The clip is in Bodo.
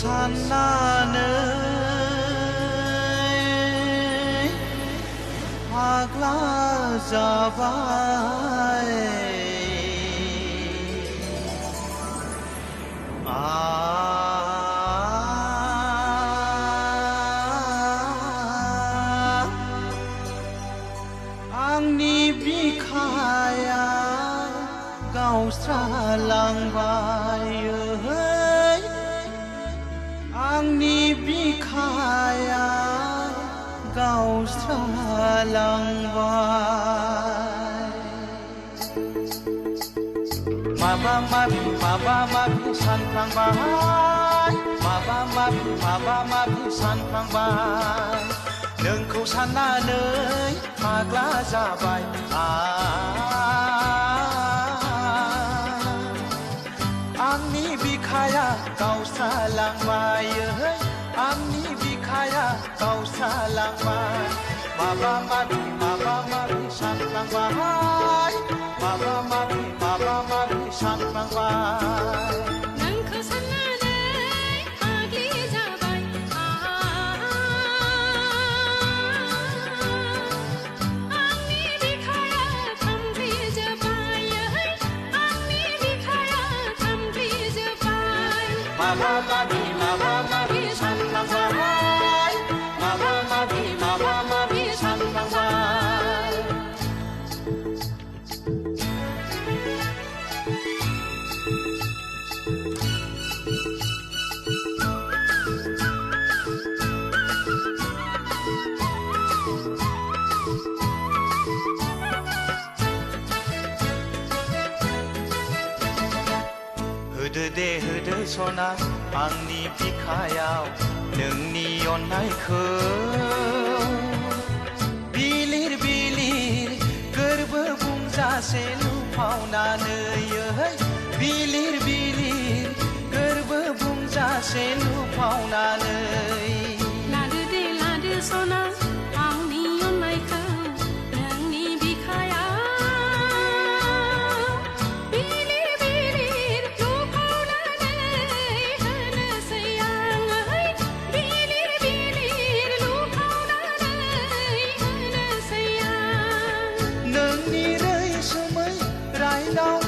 साननानै फाग्ला जाबाय आंनि बिखाया गावस्रालांबाय आंनि बिखाया गावस्रालांबाय माबा माबि सानफ्लांबाय माबा माबि सानफ्लांबाय नोंखौ साननानै फाग्ला जाबाय आंनि बिखाया गावस्रालांबाय आंनि बिखाया गावस्रालांबाय माबा माबि सानफ्लांबाय माबा माबि सानफ्लांबाय नोंखौ साननानै फाग्लि जाबाय आंनि बिखाया थांफिनजोब्बाय आंनि बिखाया थांफिनजोब्बाय माबा माबि सानफ्लांबाय माबा माबि सानफ्लांबाय होदो सना आंनि बिखायाव नोंनि अननायखौ बिलिर गोरबो बुंजासे लुफावनानै बिलिर गोरबो बुंजासे लुफावनानै लादो सना आंनि अननायखौ नोंनि बिखायाव नोंनि रैसुमै रायनाव